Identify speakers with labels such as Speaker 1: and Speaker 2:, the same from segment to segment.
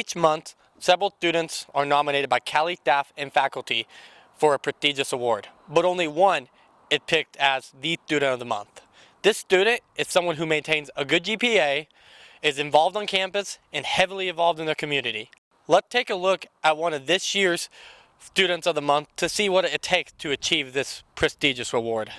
Speaker 1: Each month, several students are nominated by Cowley staff and faculty for a prestigious award, but only one is picked as the student of the month. This student is someone who maintains a good GPA, is involved on campus, and heavily involved in their community. Let's take a look at one of this year's Students of the Month to see what it takes to achieve this prestigious award.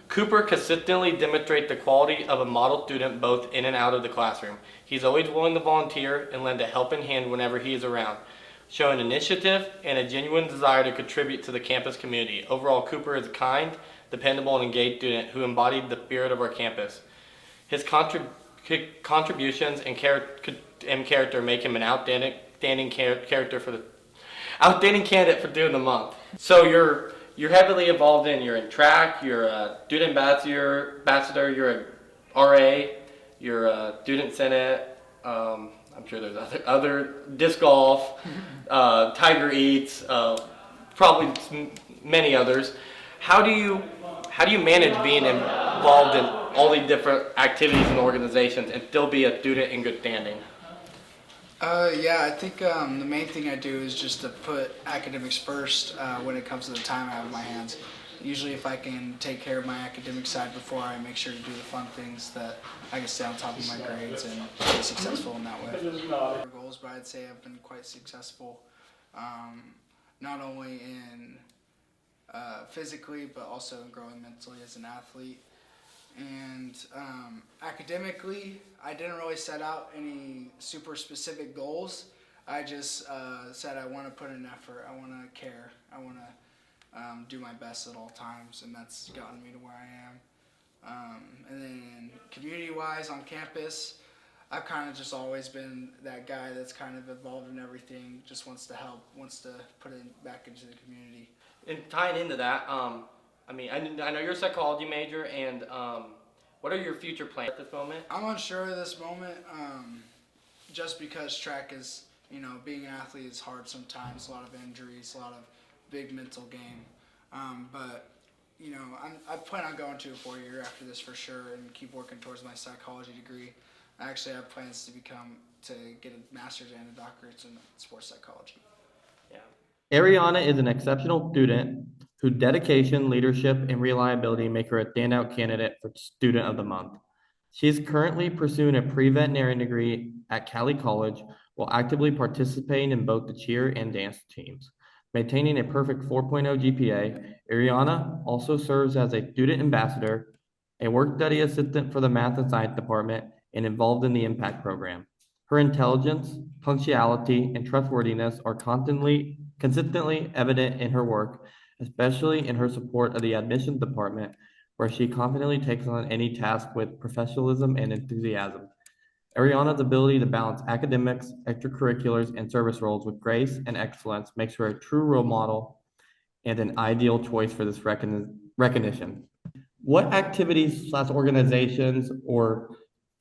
Speaker 1: Cooper consistently demonstrates the quality of a model student both in and out of the classroom. He's always willing to volunteer and lend a helping hand whenever he is around, showing initiative and a genuine desire to contribute to the campus community. Overall, Cooper is a kind, dependable, and engaged student who embodied the spirit of our campus. His contributions and character make him an outstanding candidate for Student of the Month. So you're heavily involved you're in track, you're a student ambassador, you're a RA, you're a student senate, I'm sure there's other disc golf, Tiger Eats, probably many others. How do you manage being involved in all these different activities and organizations and still be a student in good standing?
Speaker 2: Yeah, I think the main thing I do is just to put academics first when it comes to the time I have in my hands. Usually if I can take care of my academic side before I make sure to do the fun things, that I can stay on top of my grades and be successful in that way. Goals, but I'd say I've been quite successful, not only in physically but also in growing mentally as an athlete. And academically, I didn't really set out any super specific goals. I just said I want to put in effort, I want to care, I want to do my best at all times, and that's gotten me to where I am. And then community-wise on campus, I've kind of just always been that guy that's kind of involved in everything, just wants to help, wants to put it back into the community.
Speaker 1: And tying into that, I know you're a psychology major, and what are your future plans at this moment?
Speaker 2: I'm unsure at this moment, just because track is, being an athlete is hard sometimes, a lot of injuries, a lot of big mental game. But I plan on going to a 4-year after this for sure and keep working towards my psychology degree. I actually have plans to get a master's and a doctorate in sports psychology.
Speaker 1: Yeah. Ariana is an exceptional student whose dedication, leadership, and reliability make her a standout candidate for Student of the Month. She is currently pursuing a pre-veterinary degree at Cowley College while actively participating in both the cheer and dance teams. Maintaining a perfect 4.0 GPA, Ariana also serves as a student ambassador, a work-study assistant for the math and science department, and involved in the impact program. Her intelligence, punctuality, and trustworthiness are consistently evident in her work, especially in her support of the admissions department, where she confidently takes on any task with professionalism and enthusiasm. Ariana's ability to balance academics, extracurriculars, and service roles with grace and excellence makes her a true role model and an ideal choice for this recognition. What activities/organizations or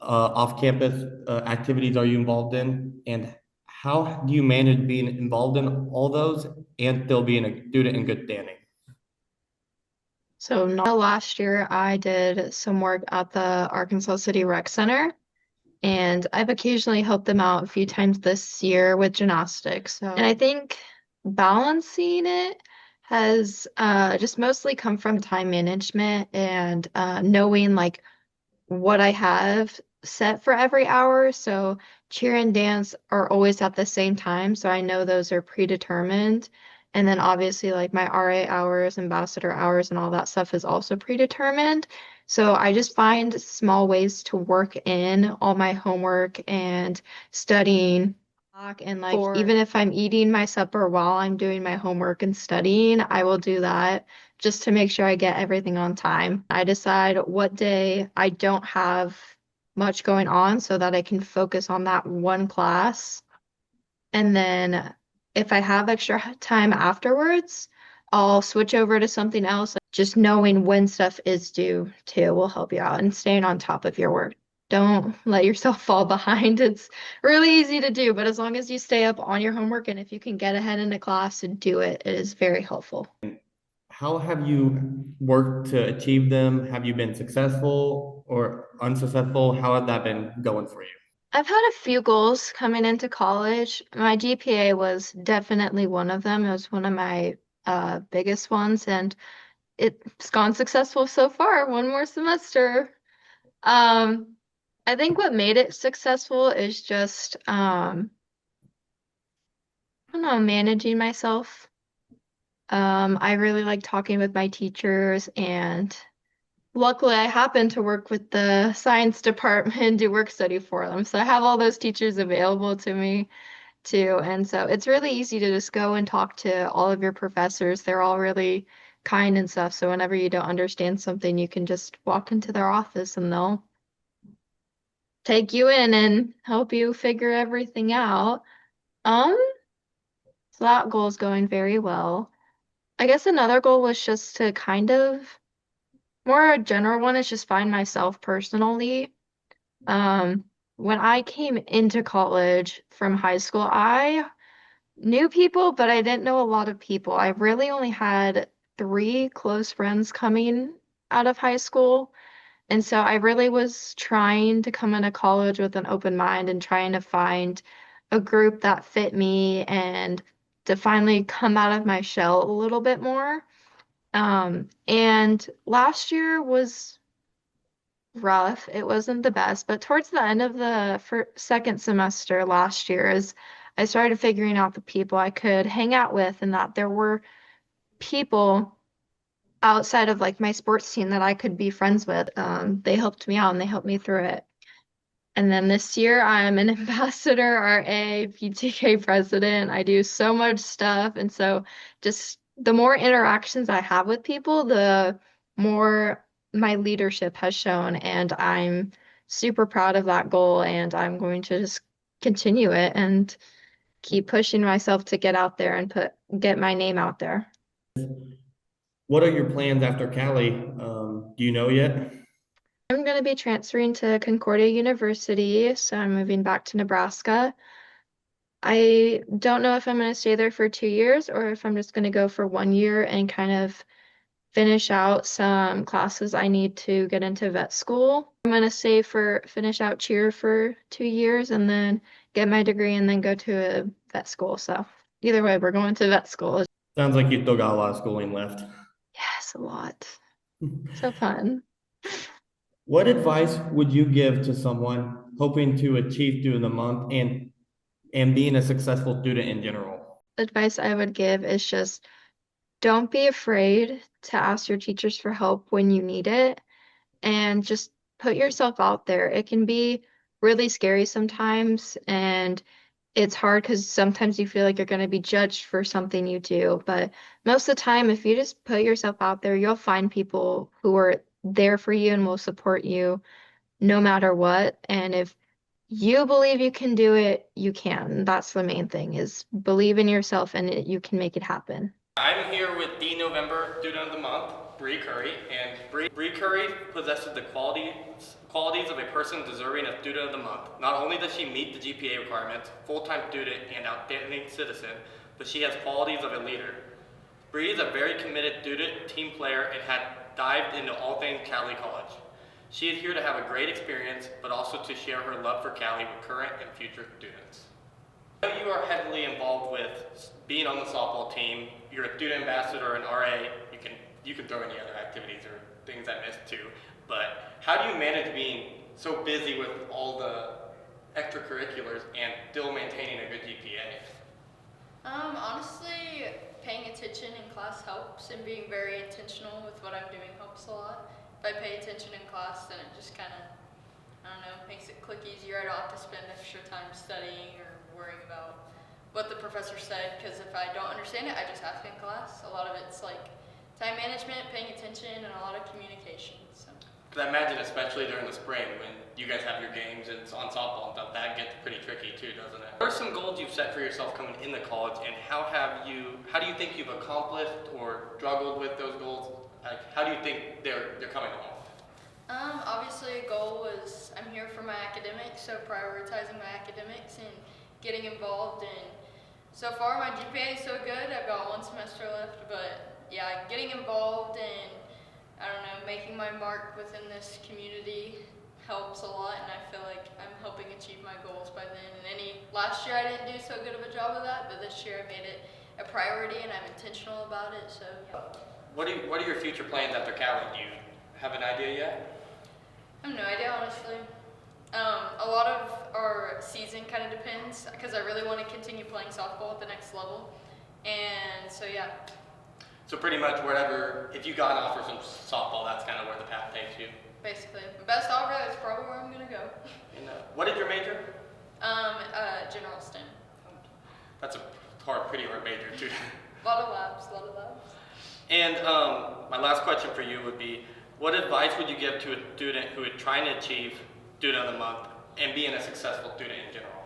Speaker 1: off-campus activities are you involved in, and how do you manage being involved in all those and still being a student in good standing?
Speaker 3: So last year I did some work at the Arkansas City Rec Center, and I've occasionally helped them out a few times this year with gymnastics. And I think balancing it has just mostly come from time management and knowing like what I have set for every hour. So cheer and dance are always at the same time, so I know those are predetermined. And then obviously like my RA hours, ambassador hours, and all that stuff is also predetermined. So I just find small ways to work in all my homework and studying. And like even if I'm eating my supper while I'm doing my homework and studying, I will do that just to make sure I get everything on time. I decide what day I don't have much going on so that I can focus on that one class. And then if I have extra time afterwards, I'll switch over to something else. Just knowing when stuff is due too will help you out, and staying on top of your work. Don't let yourself fall behind. It's really easy to do, but as long as you stay up on your homework and if you can get ahead in a class and do it, it is very helpful.
Speaker 1: How have you worked to achieve them? Have you been successful or unsuccessful? How has that been going for you?
Speaker 3: I've had a few goals coming into college. My GPA was definitely one of them. It was one of my biggest ones, and it's gone successful so far. One more semester. Um, I think what made it successful is just I don't know, managing myself. I really like talking with my teachers, and luckily I happen to work with the science department and do work study for them. So I have all those teachers available to me too. And so it's really easy to just go and talk to all of your professors. They're all really kind and stuff. So whenever you don't understand something, you can just walk into their office and they'll take you in and help you figure everything out. Um, so that goal is going very well. I guess another goal was just to kind of more a general one is just find myself personally. Um, when I came into college from high school, I knew people, but I didn't know a lot of people. I really only had three close friends coming out of high school. And so I really was trying to come into college with an open mind and trying to find a group that fit me and to finally come out of my shell a little bit more. And last year was rough. It wasn't the best, but towards the end of the second semester last year, as I started figuring out the people I could hang out with, and that there were people outside of like my sports team that I could be friends with. They helped me out and they helped me through it. And then this year, I'm an ambassador, RA, PTK president. I do so much stuff. And so just the more interactions I have with people, the more my leadership has shown. And I'm super proud of that goal. And I'm going to just continue it and keep pushing myself to get out there and get my name out there.
Speaker 4: What are your plans after Cali? Do you know yet?
Speaker 3: I'm going to be transferring to Concordia University, so I'm moving back to Nebraska. I don't know if I'm going to stay there for 2 years or if I'm just going to go for 1 year and kind of finish out some classes I need to get into vet school. I'm going to stay for finish out cheer for 2 years and then get my degree and then go to a vet school. So either way, we're going to vet school.
Speaker 4: Sounds like you still got a lot of schooling left.
Speaker 3: Yes, a lot. So fun.
Speaker 4: What advice would you give to someone hoping to achieve through the month and being a successful student in general?
Speaker 3: Advice I would give is just don't be afraid to ask your teachers for help when you need it and just put yourself out there. It can be really scary sometimes, and it's hard because sometimes you feel like you're going to be judged for something you do. But most of the time, if you just put yourself out there, you'll find people who are there for you and will support you no matter what. And if you believe you can do it, you can. That's the main thing is believe in yourself and you can make it happen.
Speaker 1: I'm here with the November Student of the Month, Bree Curry, and Bree Curry possesses the qualities of a person deserving of Student of the Month. Not only does she meet the GPA requirements, full-time student, and outstanding citizen, but she has qualities of a leader. Bree is a very committed student, team player, and had dived into all things Cowley College. She is here to have a great experience, but also to share her love for Cowley with current and future students. You are heavily involved with being on the softball team. You're a student ambassador and RA. You can throw any other activities or things I missed too. But how do you manage being so busy with all the extracurriculars and still maintaining a good GPA?
Speaker 5: Honestly, paying attention in class helps, and being very intentional with what I'm doing helps a lot. If I pay attention in class, then it just kind of, I don't know, makes it click easier. I don't have to spend extra time studying or worrying about what the professor said, because if I don't understand it, I just ask in class. A lot of it's like time management, paying attention, and a lot of communication. So.
Speaker 1: Because I imagine, especially during the spring, when you guys have your games and it's on softball and stuff, that gets pretty tricky too, doesn't it? What are some goals you've set for yourself coming into college, and how do you think you've accomplished or struggled with those goals? Like, how do you think they're coming along?
Speaker 5: Obviously a goal was I'm here for my academics, so prioritizing my academics and getting involved in. So far my GPA is so good, I've got 1 semester left, but yeah, getting involved and I don't know, making my mark within this community helps a lot, and I feel like I'm helping achieve my goals by then. And last year I didn't do so good of a job of that, but this year I made it a priority and I'm intentional about it. So yeah.
Speaker 1: What are your future plans after Cowley? Do you have an idea yet?
Speaker 5: I have no idea, honestly. A lot of our season kind of depends because I really want to continue playing softball at the next level, and so yeah.
Speaker 1: So pretty much wherever, if you got an offer from softball, that's kind of where the path takes you.
Speaker 5: Basically, best offer, that's probably where I'm gonna go.
Speaker 1: And what is your major?
Speaker 5: General STEM.
Speaker 1: That's a pretty hard major too.
Speaker 5: A lot of labs.
Speaker 1: And my last question for you would be, what advice would you give to a student who is trying to achieve Student of the Month and being a successful student in general?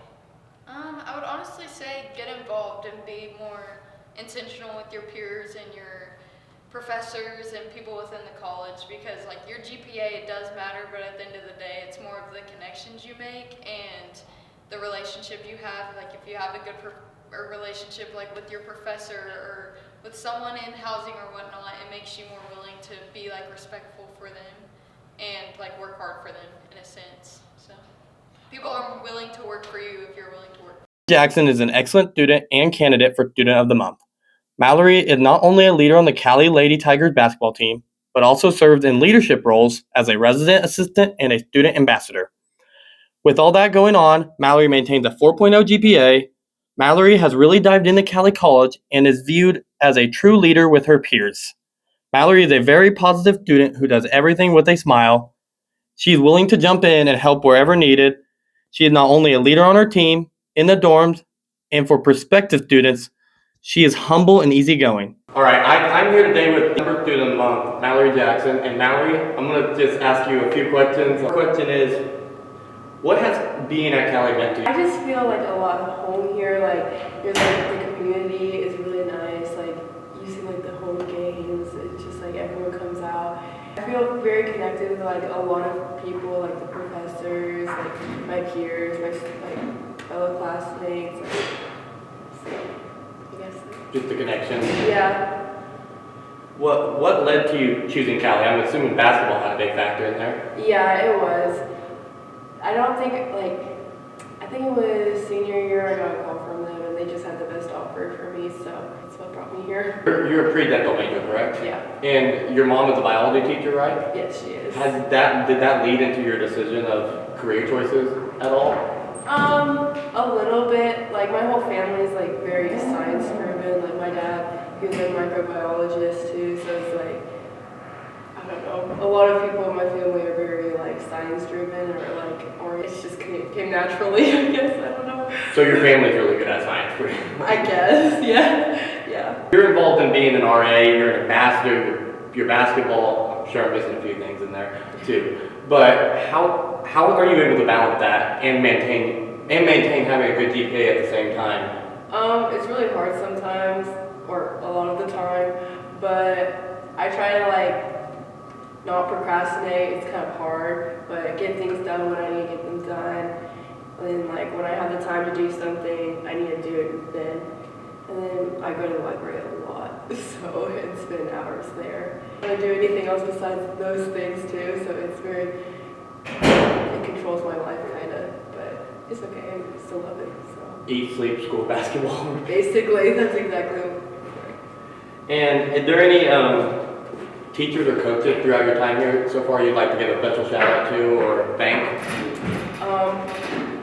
Speaker 5: I would honestly say get involved and be more intentional with your peers and your professors and people within the college, because like your GPA, it does matter, but at the end of the day, it's more of the connections you make and the relationship you have. Like if you have a good relationship like with your professor or with someone in housing or whatnot, it makes you more willing to be like respectful for them and like work hard for them in a sense. So people are willing to work for you if you're willing to work.
Speaker 1: Jackson is an excellent student and candidate for Student of the Month. Mallory is not only a leader on the Cowley Lady Tigers basketball team, but also served in leadership roles as a resident assistant and a student ambassador. With all that going on, Mallory maintains a 4.0 GPA. Mallory has really dived into Cowley College and is viewed as a true leader with her peers. Mallory is a very positive student who does everything with a smile. She is willing to jump in and help wherever needed. She is not only a leader on her team, in the dorms, and for prospective students, she is humble and easygoing. All right, I'm here today with number student of the month, Mallory Jackson. And Mallory, I'm going to just ask you a few questions. The question is, what has being at Cowley meant to you?
Speaker 6: I just feel like a lot of home here. Like, you're like the community is really nice. Like, you see like the home games. It's just like everyone comes out. I feel very connected with like a lot of people, like the professors, like my peers, my like fellow classmates. Like, so, I guess.
Speaker 1: Just the connection.
Speaker 6: Yeah.
Speaker 1: What led to you choosing Cowley? I'm assuming basketball had a big factor in there.
Speaker 6: Yeah, it was. I don't think, I think it was senior year I got a call from them and they just had the best offer for me, so that's what brought me here.
Speaker 1: You're a pre-dental major, correct?
Speaker 6: Yeah.
Speaker 1: And your mom is a biology teacher, right?
Speaker 6: Yes, she is.
Speaker 1: Did that lead into your decision of career choices at all?
Speaker 6: A little bit. Like, my whole family is like very science driven. Like, my dad, he was a microbiologist too, so it's like, I don't know, a lot of people in my family are very like science driven or it just came naturally, I guess, I don't know.
Speaker 1: So your family's really good at science.
Speaker 6: I guess, yeah.
Speaker 1: You're involved in being an RA, you're an ambassador, your basketball, I'm sure I'm missing a few things in there too. But how are you able to balance that and maintain having a good GPA at the same time?
Speaker 6: It's really hard sometimes, or a lot of the time, but I try to like not procrastinate. It's kind of hard, but get things done when I need to get them done. And then like when I have the time to do something, I need to do it then. And then I go to the library a lot, so it's been hours there. I don't do anything else besides those things too, so it's it controls my life kind of, but it's okay, I still love it, so.
Speaker 1: Eat, sleep, school, basketball.
Speaker 6: Basically, that's exactly what.
Speaker 1: And is there any teachers or coaches throughout your time here so far you'd like to give a special shout out to or thank?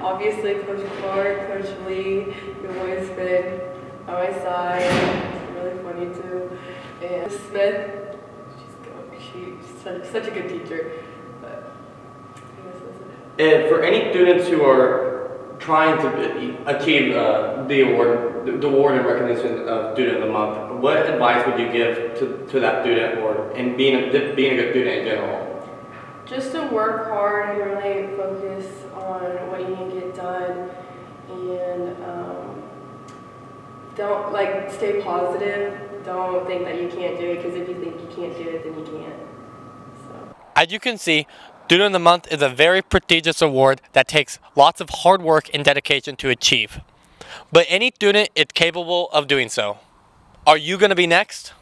Speaker 6: Obviously Coach Clark, Coach Lee, you've always been by my side. It's really funny too. And Smith, she's such a good teacher. But I guess that's it.
Speaker 1: And for any students who are trying to achieve the award and recognition of Student of the Month, what advice would you give to that student and being a good student in general?
Speaker 6: Just to work hard and really focus on what you need to get done, and don't stay positive. Don't think that you can't do it, because if you think you can't do it, then you can't. So.
Speaker 1: As you can see, Student of the Month is a very prestigious award that takes lots of hard work and dedication to achieve. But any student is capable of doing so. Are you going to be next?